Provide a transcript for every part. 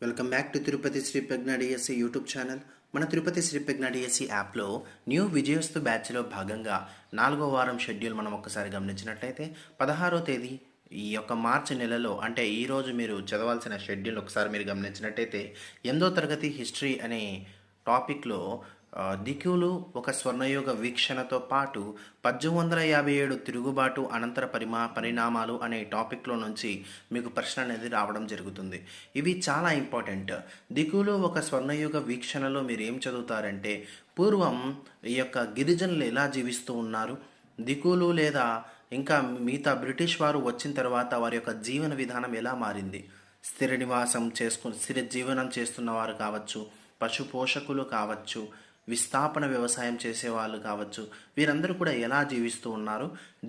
Welcome back to Tirupati Sri Pragna DSC YouTube channel. మన Tirupati Sri Pragna DSC యాప్లో new Vijayasthu బ్యాచ్లో భాగంగా 4వ వారం షెడ్యూల్ మనం ఒక్కసారి గమనించినట్లయితే 16వ తేదీ ఈ యొక్క మార్చి నెలలో అంటే ఈరోజు మీరు చదవాల్సిన షెడ్యూల్ ఒకసారి మీరు గమనించినట్టయితే 8వ తరగతి హిస్టరీ అనే టాపిక్లో దిక్కులు ఒక స్వర్ణయుగ వీక్షణతో పాటు 1857 తిరుగుబాటు అనంతర పరిణామాలు అనే టాపిక్లో నుంచి మీకు ప్రశ్న అనేది రావడం జరుగుతుంది. ఇవి చాలా ఇంపార్టెంట్. దిక్కులు ఒక స్వర్ణయుగ వీక్షణలో మీరు ఏం చదువుతారంటే పూర్వం ఈ యొక్క గిరిజనులు ఎలా జీవిస్తూ ఉన్నారు, దిక్కులు లేదా ఇంకా మిగతా బ్రిటిష్ వారు వచ్చిన తర్వాత వారి యొక్క జీవన విధానం ఎలా మారింది, స్థిర జీవనం చేస్తున్న వారు కావచ్చు, పశు పోషకులు కావచ్చు, విస్థాపన వ్యవసాయం చేసేవాళ్ళు కావచ్చు, వీరందరూ కూడా ఎలా జీవిస్తూ ఉన్నారు,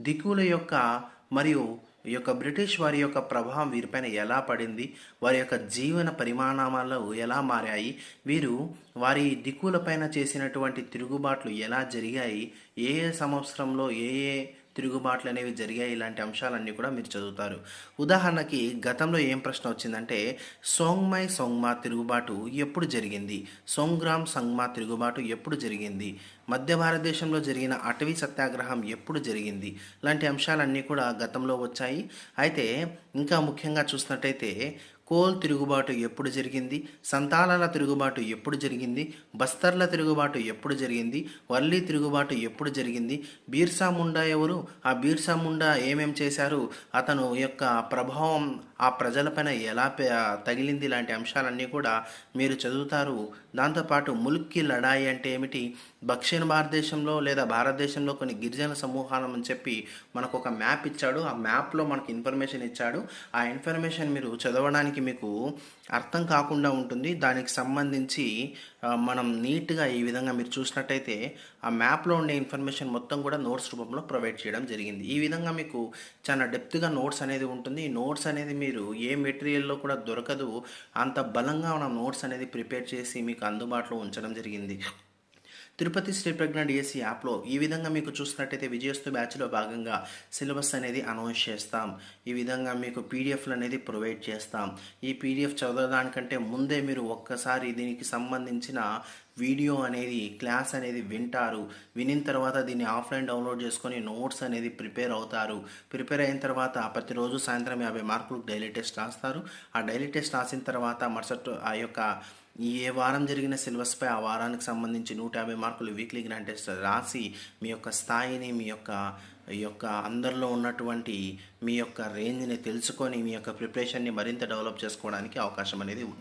దిక్కుల యొక్క మరియు ఈ యొక్క బ్రిటిష్ వారి యొక్క ప్రభావం వీరిపైన ఎలా పడింది, వారి యొక్క జీవన పరిమాణాలు ఎలా మారాయి, వీరు వారి దిక్కులపైన చేసినటువంటి తిరుగుబాట్లు ఎలా జరిగాయి, ఏ సంవత్సరంలో ఏ తిరుగుబాట్లు అనేవి జరిగాయి, ఇలాంటి అంశాలన్నీ కూడా మీరు చదువుతారు. ఉదాహరణకి గతంలో ఏం ప్రశ్న వచ్చిందంటే సోంగ్మా తిరుగుబాటు ఎప్పుడు జరిగింది, సంగ్మా తిరుగుబాటు ఎప్పుడు జరిగింది, మధ్య భారతదేశంలో జరిగిన అటవీ సత్యాగ్రహం ఎప్పుడు జరిగింది, ఇలాంటి అంశాలన్నీ కూడా గతంలో వచ్చాయి. అయితే ఇంకా ముఖ్యంగా చూసినట్టయితే కోల్ తిరుగుబాటు ఎప్పుడు జరిగింది, సంతాలాల తిరుగుబాటు ఎప్పుడు జరిగింది, బస్తర్ల తిరుగుబాటు ఎప్పుడు జరిగింది, వర్లీ తిరుగుబాటు ఎప్పుడు జరిగింది, బీర్సా ముండా ఎవరు, ఆ బీర్సా ముండా ఏమేం చేశారు, అతను యొక్క ప్రభావం ఆ ప్రజలపైన ఎలా తగిలింది, ఇలాంటి అంశాలన్నీ కూడా మీరు చదువుతారు. దాంతోపాటు ముల్క్కి లడాయి అంటే ఏమిటి, దక్షిణ భారతదేశంలో లేదా భారతదేశంలో కొన్ని గిరిజన సమూహాలను అని చెప్పి మనకు ఒక మ్యాప్ ఇచ్చాడు. ఆ మ్యాప్లో మనకు ఇన్ఫర్మేషన్ ఇచ్చాడు. ఆ ఇన్ఫర్మేషన్ మీరు చదవడానికి మీకు అర్థం కాకుండా ఉంటుంది. దానికి సంబంధించి మనం నీట్గా ఈ విధంగా మీరు చూసినట్టయితే ఆ మ్యాప్లో ఉండే ఇన్ఫర్మేషన్ మొత్తం కూడా నోట్స్ రూపంలో ప్రొవైడ్ చేయడం జరిగింది. ఈ విధంగా మీకు చాలా డెప్త్గా నోట్స్ అనేది ఉంటుంది. ఈ నోట్స్ అనేది మీరు ఏ మెటీరియల్లో కూడా దొరకదు, అంత బలంగా మనం నోట్స్ అనేది ప్రిపేర్ చేసి మీకు అందుబాటులో ఉంచడం జరిగింది. తిరుపతి శ్రీ ప్రజ్ఞ డిఎస్సి యాప్లో ఈ విధంగా మీకు చూసినట్టయితే విజయస్తు బ్యాచ్లో భాగంగా సిలబస్ అనేది అనౌన్స్ చేస్తాం. ఈ విధంగా మీకు పీడిఎఫ్లు అనేది ప్రొవైడ్ చేస్తాం. ఈ పీడిఎఫ్ చదవడానికంటే ముందే మీరు ఒక్కసారి దీనికి సంబంధించిన వీడియో అనేది క్లాస్ అనేది వింటారు. వినిన తర్వాత దీన్ని ఆఫ్లైన్ డౌన్లోడ్ చేసుకొని నోట్స్ అనేది ప్రిపేర్ అవుతారు. ప్రిపేర్ అయిన తర్వాత ప్రతిరోజు సాయంత్రం 50 మార్కులు డైలీ టెస్ట్ రాస్తారు. ఆ డైలీ టెస్ట్ రాసిన తర్వాత మరుసటి ఆ యొక్క ఏ వారం జరిగిన సిలబస్పై ఆ వారానికి సంబంధించి 150 మార్కులు వీక్లీ గ్రాండ్ టెస్ట్ రాసి మీ యొక్క స్థాయిని, మీ యొక్క అందరిలో ఉన్నటువంటి మీ యొక్క రేంజ్ని తెలుసుకొని మీ యొక్క ప్రిపరేషన్ని మరింత డెవలప్ చేసుకోవడానికి అవకాశం అనేది